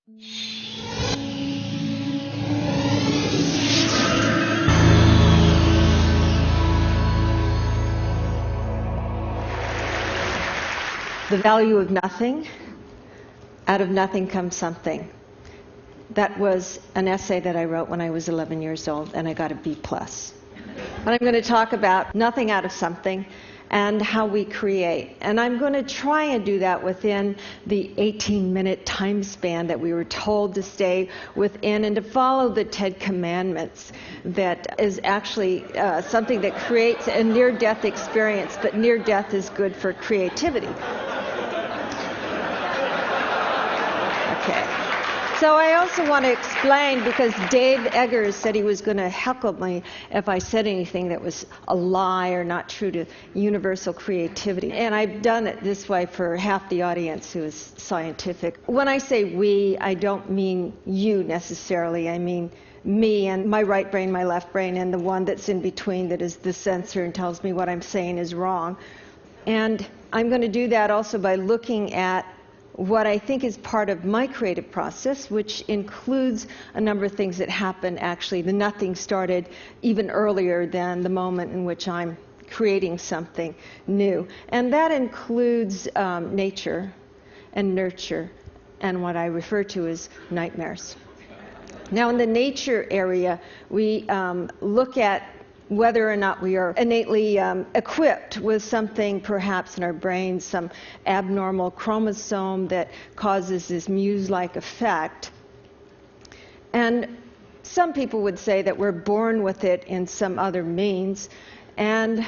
The value of nothing. Out of nothing comes something. That was an essay that I wrote when I was 11 years old, and I got a B+. But I'm going to talk about nothing out of something and how we create. And I'm going to try and do that within the 18-minute time span that we were told to stay within and to follow the 10 commandments. That is actually something that creates a near-death experience, but near death is good for creativity. Okay. So I also want to explain, because Dave Eggers said he was going to heckle me if I said anything that was a lie or not true to universal creativity. And I've done it this way for half the audience who is scientific. When I say we, I don't mean you necessarily. I mean me and my right brain, my left brain, and the one that's in between that is the censor and tells me what I'm saying is wrong. And I'm going to do that also by looking at what I think is part of my creative process, which includes a number of things that happen actually. The nothing started even earlier than the moment in which I'm creating something new. And that includes nature and nurture and what I refer to as nightmares. Now, in the nature area, we look at whether or not we are innately equipped with something perhaps in our brain, some abnormal chromosome that causes this muse-like effect. And some people would say that we're born with it in some other means, and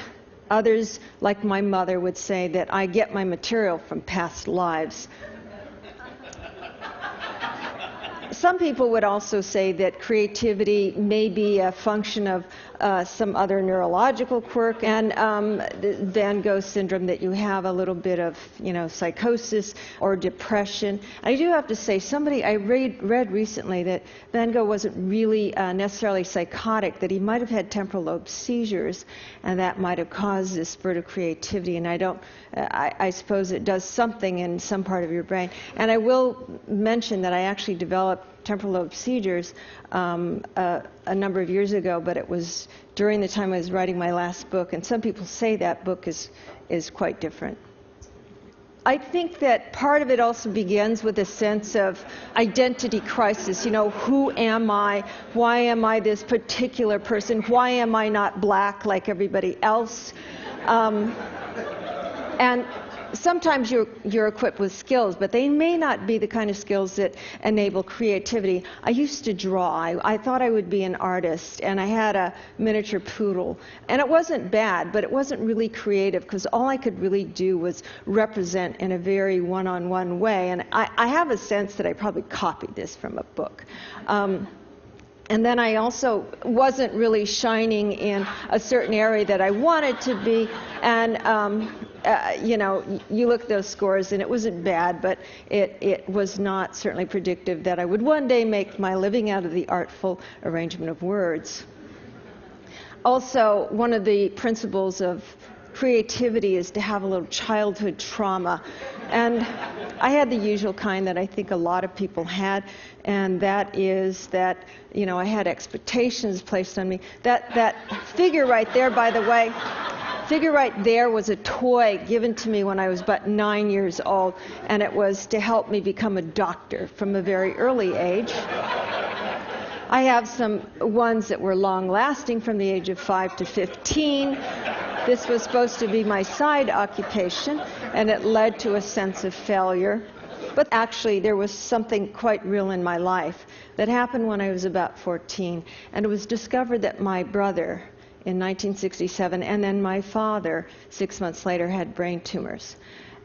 others, like my mother, would say that I get my material from past lives. Some people would also say that creativity may be a function of some other neurological quirk, and Van Gogh syndrome, that you have a little bit of, psychosis or depression. I do have to say, I read recently that Van Gogh wasn't really necessarily psychotic, that he might have had temporal lobe seizures, and that might have caused this spurt of creativity. And I suppose it does something in some part of your brain. And I will mention that I actually developed temporal lobe seizures a number of years ago, but it was during the time I was writing my last book, and some people say that book is quite different. I think that part of it also begins with a sense of identity crisis. Who am I? Why am I this particular person? Why am I not black like everybody else? And sometimes you're equipped with skills, but they may not be the kind of skills that enable creativity. I used to draw. I thought I would be an artist, and I had a miniature poodle. And it wasn't bad, but it wasn't really creative, because all I could really do was represent in a very one-on-one way. And I have a sense that I probably copied this from a book. And then I also wasn't really shining in a certain area that I wanted to be. And, you look at those scores, and it wasn't bad, but it was not certainly predictive that I would one day make my living out of the artful arrangement of words. Also, one of the principles of creativity is to have a little childhood trauma. And I had the usual kind that I think a lot of people had, and that is that, I had expectations placed on me. That figure right there, by the way, was a toy given to me when I was about 9 years old, and it was to help me become a doctor from a very early age. I have some ones that were long-lasting from the age of 5 to 15. This was supposed to be my side occupation, and it led to a sense of failure. But actually, there was something quite real in my life that happened when I was about 14, and it was discovered that my brother in 1967, and then my father 6 months later, had brain tumors.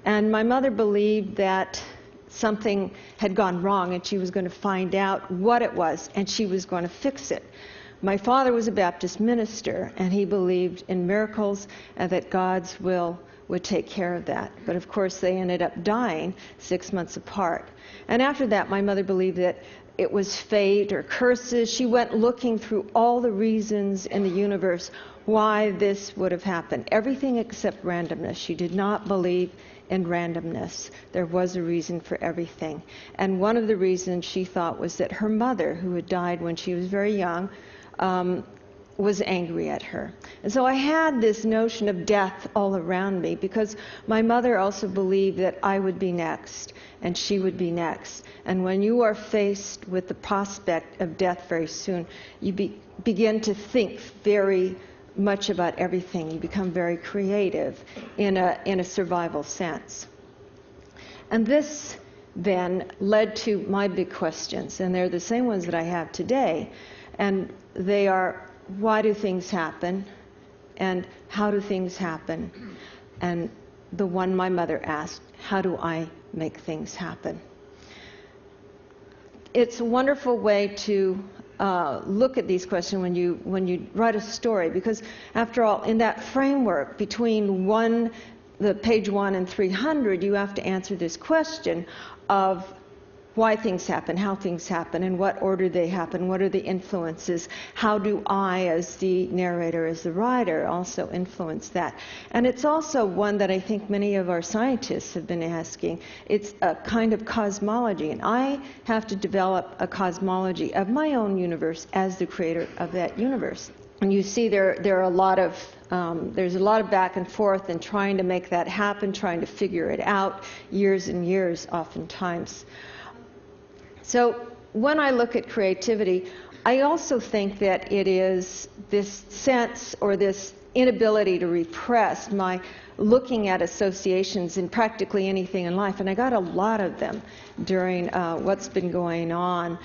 And my mother believed that something had gone wrong, and she was going to find out what it was, and she was going to fix it. My father was a Baptist minister, and he believed in miracles and that God's will would take care of that. But of course, they ended up dying 6 months apart. And after that, my mother believed that it was fate or curses. She went looking through all the reasons in the universe why this would have happened. Everything except randomness. She did not believe in randomness. There was a reason for everything. And one of the reasons she thought was that her mother, who had died when she was very young, was angry at her. And so I had this notion of death all around me, because my mother also believed that I would be next and she would be next. And when you are faced with the prospect of death very soon, you begin to think very much about everything. You become very creative in a survival sense. And this then led to my big questions, and they're the same ones that I have today. And they are, why do things happen? And how do things happen? And the one my mother asked, how do I make things happen? It's a wonderful way to look at these questions when you write a story, because after all, in that framework between the page 1 and 300, you have to answer this question of why things happen, how things happen, in what order they happen, what are the influences, how do I, as the narrator, as the writer, also influence that. And it's also one that I think many of our scientists have been asking. It's a kind of cosmology, and I have to develop a cosmology of my own universe as the creator of that universe. And you see there are a lot of there's a lot of back and forth in trying to make that happen, trying to figure it out, years and years oftentimes. So when I look at creativity, I also think that it is this sense or this inability to repress my looking at associations in practically anything in life. And I got a lot of them during what's been going on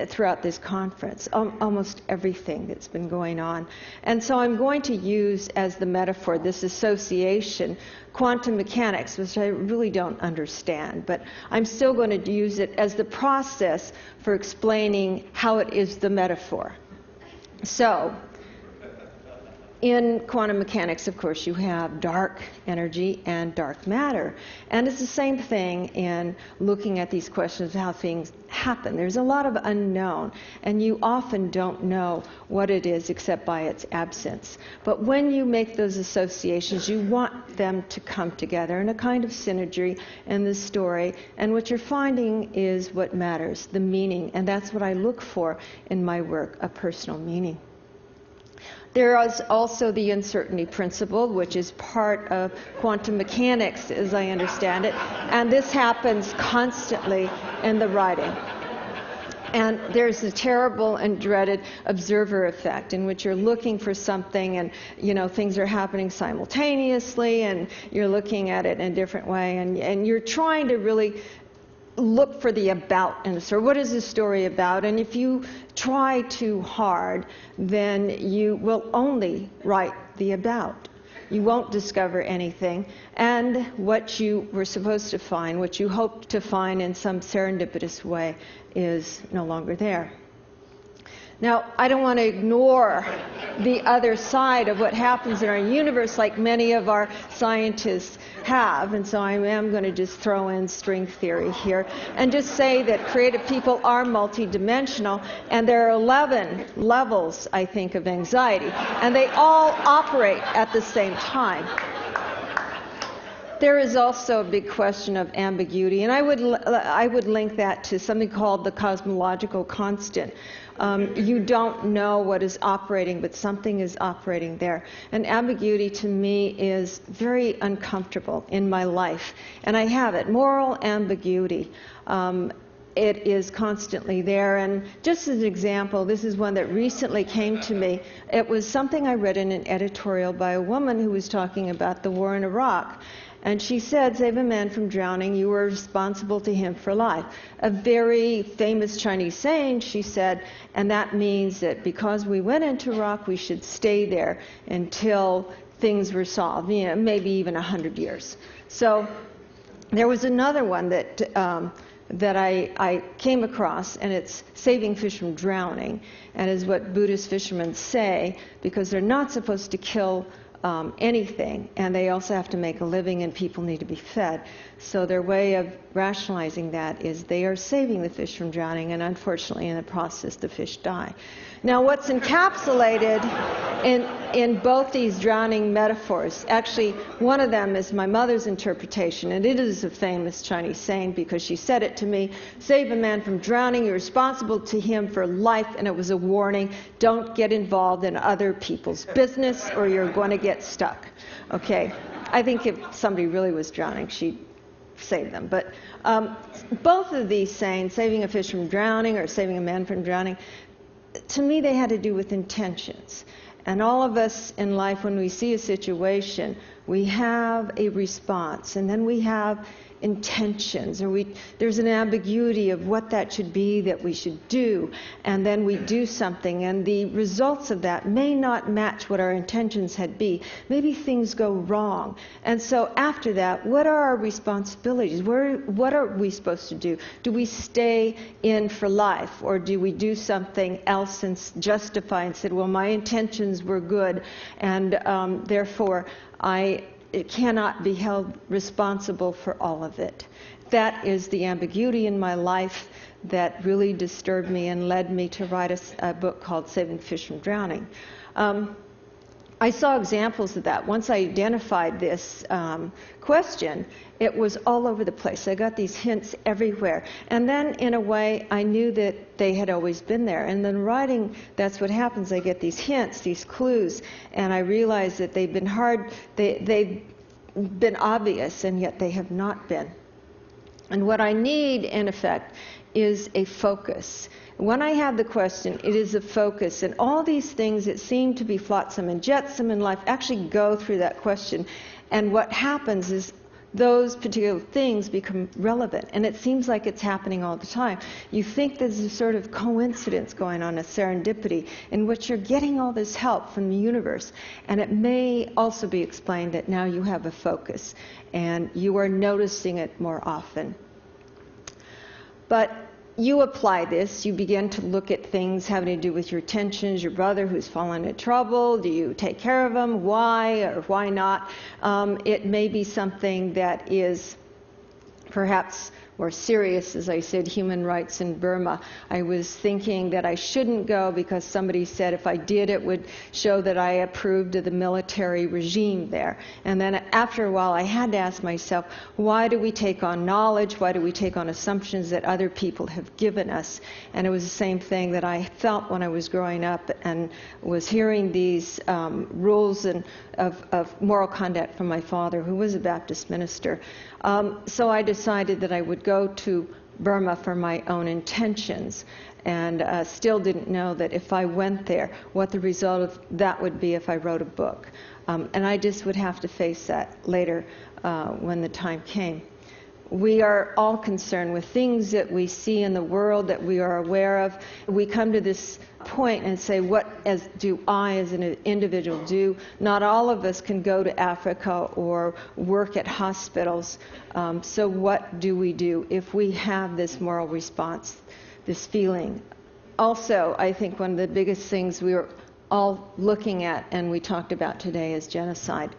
throughout this conference, almost everything that's been going on. And so I'm going to use as the metaphor this association, quantum mechanics, which I really don't understand, but I'm still going to use it as the process for explaining how it is the metaphor. So, in quantum mechanics, of course, you have dark energy and dark matter. And it's the same thing in looking at these questions of how things happen. There's a lot of unknown, and you often don't know what it is except by its absence. But when you make those associations, you want them to come together in a kind of synergy in the story. And what you're finding is what matters, the meaning. And that's what I look for in my work, a personal meaning. There is also the uncertainty principle, which is part of quantum mechanics, as I understand it, and this happens constantly in the writing. And there's the terrible and dreaded observer effect, in which you're looking for something and, things are happening simultaneously, and you're looking at it in a different way, and you're trying to really look for the about in the story. What is the story about? And if you try too hard, then you will only write the about. You won't discover anything. And what you were supposed to find, what you hoped to find in some serendipitous way, is no longer there. Now, I don't want to ignore the other side of what happens in our universe, like many of our scientists have, and so I am going to just throw in string theory here and just say that creative people are multidimensional, and there are 11 levels, I think, of anxiety, and they all operate at the same time. There is also a big question of ambiguity, and I would link that to something called the cosmological constant. You don't know what is operating, but something is operating there. And ambiguity to me is very uncomfortable in my life, and I have it. Moral ambiguity. It is constantly there. And just as an example, this is one that recently came to me. It was something I read in an editorial by a woman who was talking about the war in Iraq. And she said, save a man from drowning, you are responsible to him for life. A very famous Chinese saying, she said, and that means that because we went into Iraq, we should stay there until things were solved, maybe even 100 years. So there was another one that I came across, and it's saving fish from drowning, and is what Buddhist fishermen say, because they're not supposed to kill anything, and they also have to make a living, and people need to be fed. So their way of rationalizing that is they are saving the fish from drowning, and unfortunately in the process the fish die. Now what's encapsulated in both these drowning metaphors, actually one of them is my mother's interpretation, and it is a famous Chinese saying because she said it to me: save a man from drowning, you're responsible to him for life, and it was a warning: don't get involved in other people's business or you're going to get stuck. Okay, I think if somebody really was drowning, she'd save them. But both of these sayings, saving a fish from drowning or saving a man from drowning, to me they had to do with intentions. And all of us in life, when we see a situation, we have a response, and then we have intentions, or there's an ambiguity of what that should be that we should do, and then we do something, and the results of that may not match what our intentions had been. Maybe things go wrong, and so after that, what are our responsibilities? What are we supposed to do? Do we stay in for life, or do we do something else and justify and say, well, my intentions were good, and therefore it cannot be held responsible for all of it. That is the ambiguity in my life that really disturbed me and led me to write a book called Saving Fish from Drowning. I saw examples of that. Once I identified this question, it was all over the place. I got these hints everywhere. And then, in a way, I knew that they had always been there. And then writing, that's what happens. I get these hints, these clues, and I realize that they've been hard, they've been obvious, and yet they have not been. And what I need, in effect, is a focus. When I have the question, it is a focus. And all these things that seem to be flotsam and jetsam in life actually go through that question. And what happens is those particular things become relevant. And it seems like it's happening all the time. You think there's a sort of coincidence going on, a serendipity, in which you're getting all this help from the universe. And it may also be explained that now you have a focus and you are noticing it more often. But you apply this, you begin to look at things having to do with your tensions, your brother who's fallen into trouble, do you take care of him, why or why not? It may be something that is perhaps more serious, as I said, human rights in Burma. I was thinking that I shouldn't go because somebody said if I did it would show that I approved of the military regime there. And then after a while I had to ask myself, why do we take on knowledge? Why do we take on assumptions that other people have given us? And it was the same thing that I felt when I was growing up and was hearing these rules of moral conduct from my father, who was a Baptist minister. So I decided that I would go to Burma for my own intentions, and still didn't know that if I went there, what the result of that would be if I wrote a book. And I just would have to face that later when the time came. We are all concerned with things that we see in the world that we are aware of. We come to this point and say, what do I as an individual do? Not all of us can go to Africa or work at hospitals. So what do we do if we have this moral response, this feeling? Also, I think one of the biggest things we are all looking at and we talked about today is genocide.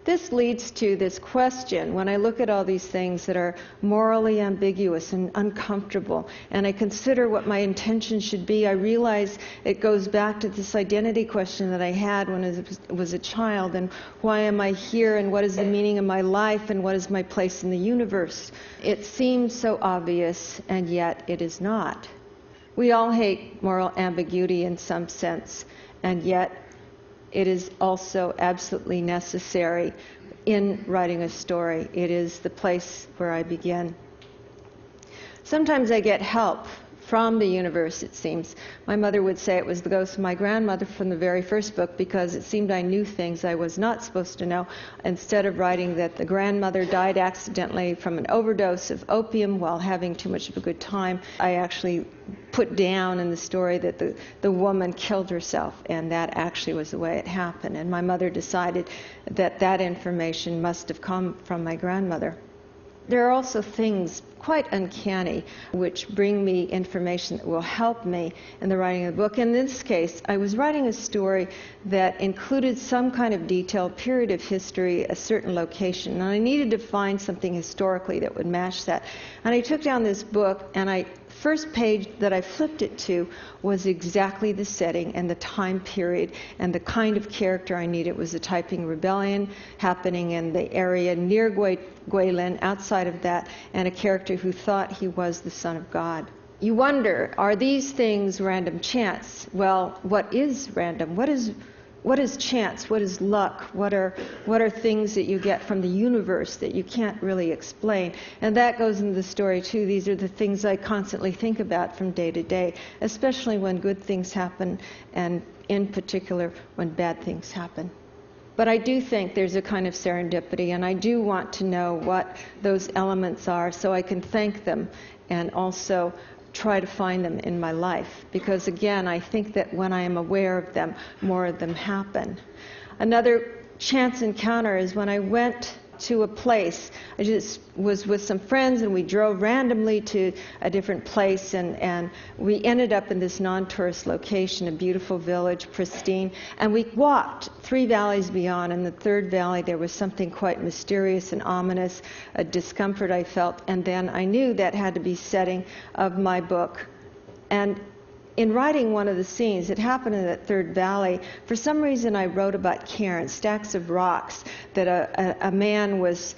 This leads to this question. When I look at all these things that are morally ambiguous and uncomfortable, and I consider what my intention should be, I realize it goes back to this identity question that I had when I was a child, and why am I here, and what is the meaning of my life, and what is my place in the universe? It seems so obvious, and yet it is not. We all hate moral ambiguity in some sense, and yet it is also absolutely necessary in writing a story. It is the place where I begin. Sometimes I get help from the universe, it seems. My mother would say it was the ghost of my grandmother from the very first book, because it seemed I knew things I was not supposed to know. Instead of writing that the grandmother died accidentally from an overdose of opium while having too much of a good time, I actually put down in the story that the woman killed herself, and that actually was the way it happened. And my mother decided that that information must have come from my grandmother. There are also things, quite uncanny, which bring me information that will help me in the writing of the book. In this case, I was writing a story that included some kind of detailed period of history, a certain location, and I needed to find something historically that would match that. And I took down this book, and first page that I flipped it to was exactly the setting and the time period and the kind of character I needed. It was a Taiping rebellion happening in the area near Guilin, outside of that, and a character who thought he was the Son of God. You wonder, are these things random chance? Well, what is random? What is chance? What is luck? What are things that you get from the universe that you can't really explain? And that goes into the story too. These are the things I constantly think about from day to day, especially when good things happen, and in particular when bad things happen. But I do think there's a kind of serendipity, and I do want to know what those elements are so I can thank them and also try to find them in my life. Because again, I think that when I am aware of them, more of them happen. Another chance encounter is when I went to a place. I just was with some friends, and we drove randomly to a different place, and we ended up in this non-tourist location, a beautiful village, pristine, and we walked 3 valleys beyond. In the 3rd valley there was something quite mysterious and ominous, a discomfort I felt, and then I knew that had to be setting of my book. And in writing one of the scenes, it happened in that 3rd valley. For some reason, I wrote about cairns, stacks of rocks that a man was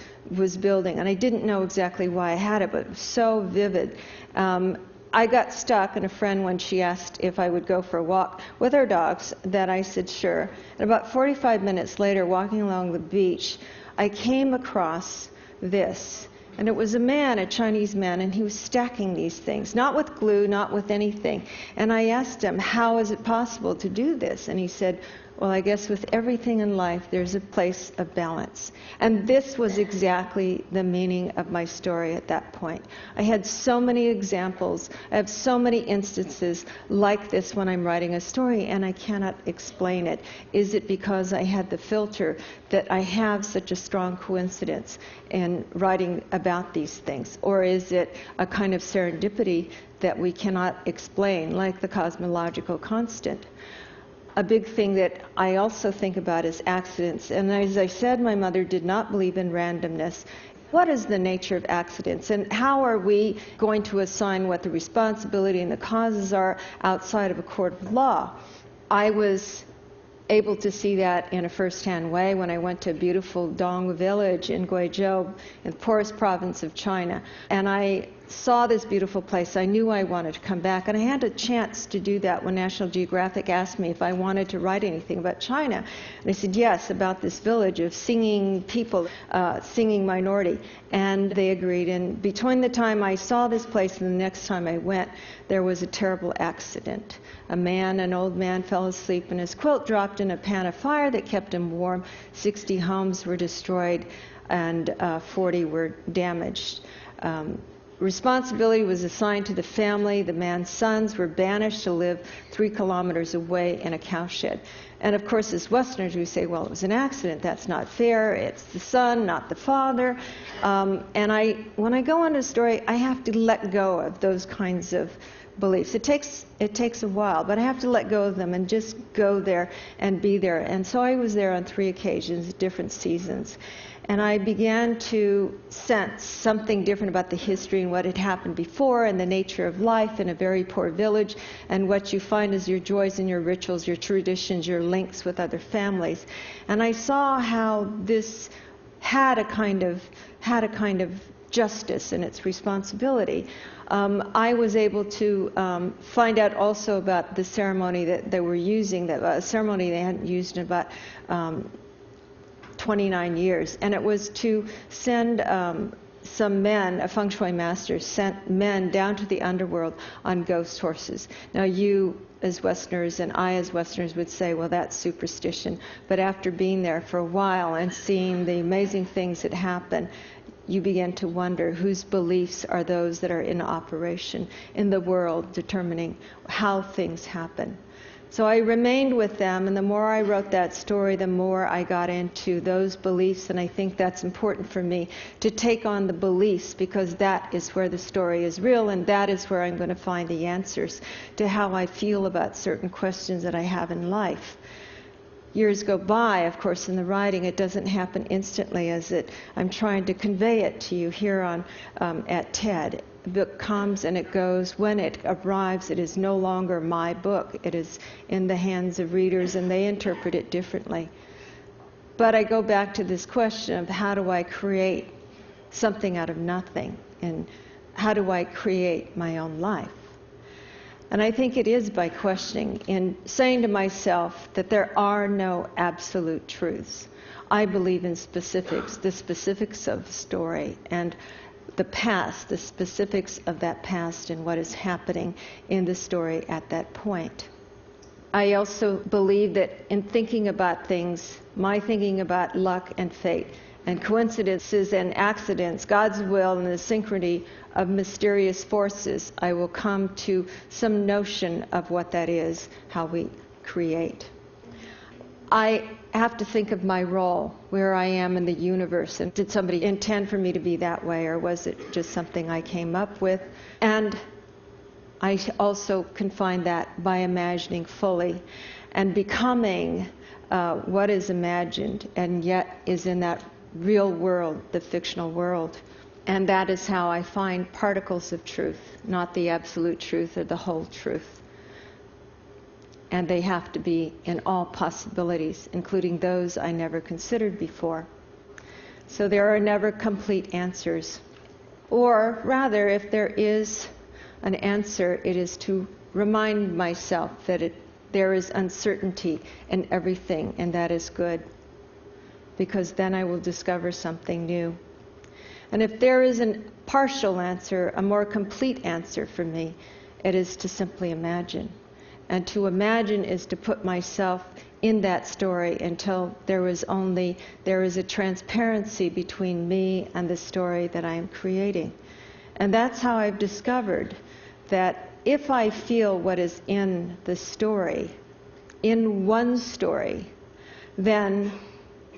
building, and I didn't know exactly why I had it, but it was so vivid. I got stuck, and a friend, when she asked if I would go for a walk with our dogs, that I said sure. And about 45 minutes later, walking along the beach, I came across this. And it was a man, a Chinese man, and he was stacking these things, not with glue, not with anything. And I asked him, how is it possible to do this? And he said, well, I guess with everything in life, there's a place of balance. And this was exactly the meaning of my story at that point. I had so many examples. I have so many instances like this when I'm writing a story, and I cannot explain it. Is it because I had the filter that I have such a strong coincidence in writing about these things? Or is it a kind of serendipity that we cannot explain, like the cosmological constant? A big thing that I also think about is accidents. And as I said, my mother did not believe in randomness. What is the nature of accidents, and how are we going to assign what the responsibility and the causes are outside of a court of law? I was able to see that in a first-hand way when I went to a beautiful Dong village in Guizhou, in the poorest province of China. And I saw this beautiful place. I knew I wanted to come back, and I had a chance to do that when National Geographic asked me if I wanted to write anything about China. And I said yes, about this village of singing people, singing minority. And they agreed. And between the time I saw this place and the next time I went, there was a terrible accident. An old man, fell asleep, and his quilt dropped in a pan of fire that kept him warm. 60 homes were destroyed, and 40 were damaged. Responsibility was assigned to the family. The man's sons were banished to live 3 kilometers away in a cowshed. And of course, as Westerners, we say, well, it was an accident. That's not fair. It's the son, not the father. When I go on a story, I have to let go of those kinds of beliefs. It takes a while, but I have to let go of them and just go there and be there. And so I was there on 3 occasions, different seasons. And I began to sense something different about the history and what had happened before, and the nature of life in a very poor village, and what you find is your joys and your rituals, your traditions, your links with other families. And I saw how this had a kind of justice in its responsibility. I was able to find out also about the ceremony that they were using, a ceremony they hadn't used in about 29 years, and it was to send some men, a feng shui master sent men down to the underworld on ghost horses. Now you as Westerners and I as Westerners would say, well, that's superstition. But after being there for a while and seeing the amazing things that happen, you begin to wonder whose beliefs are those that are in operation in the world, determining how things happen. So I remained with them, and the more I wrote that story, the more I got into those beliefs, and I think that's important for me to take on the beliefs, because that is where the story is real, and that is where I'm going to find the answers to how I feel about certain questions that I have in life. Years go by, of course, in the writing. It doesn't happen instantly, I'm trying to convey it to you here on at TED. The book comes and it goes. When it arrives, it is no longer my book. It is in the hands of readers, and they interpret it differently. But I go back to this question of how do I create something out of nothing, and how do I create my own life? And I think it is by questioning, in saying to myself that there are no absolute truths. I believe in specifics, the specifics of the story, and the past, the specifics of that past and what is happening in the story at that point. I also believe that in thinking about things, my thinking about luck and fate and coincidences and accidents, God's will and the synchrony of mysterious forces, I will come to some notion of what that is, how we create. I have to think of my role, where I am in the universe, and did somebody intend for me to be that way, or was it just something I came up with? And I also can find that by imagining fully and becoming what is imagined and yet is in that real world, the fictional world. And that is how I find particles of truth, not the absolute truth or the whole truth. And they have to be in all possibilities, including those I never considered before. So there are never complete answers. Or rather, if there is an answer, it is to remind myself that there is uncertainty in everything, and that is good, because then I will discover something new. And if there is a partial answer, a more complete answer for me, it is to simply imagine. And to imagine is to put myself in that story until there is a transparency between me and the story that I am creating. And that's how I've discovered that if I feel what is in the story, in one story, then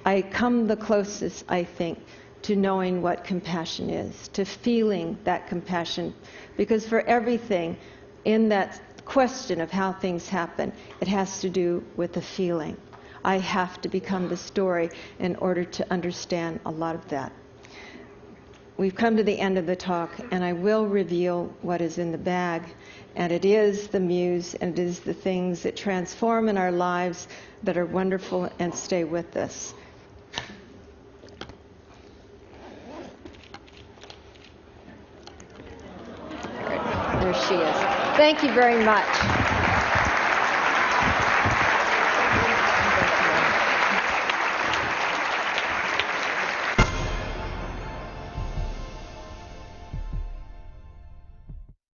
I come the closest, I think, to knowing what compassion is, to feeling that compassion. Because for everything in that question of how things happen, it has to do with the feeling. I have to become the story in order to understand a lot of that. We've come to the end of the talk, and I will reveal what is in the bag. And it is the muse, and it is the things that transform in our lives that are wonderful and stay with us. There she is. Thank you very much.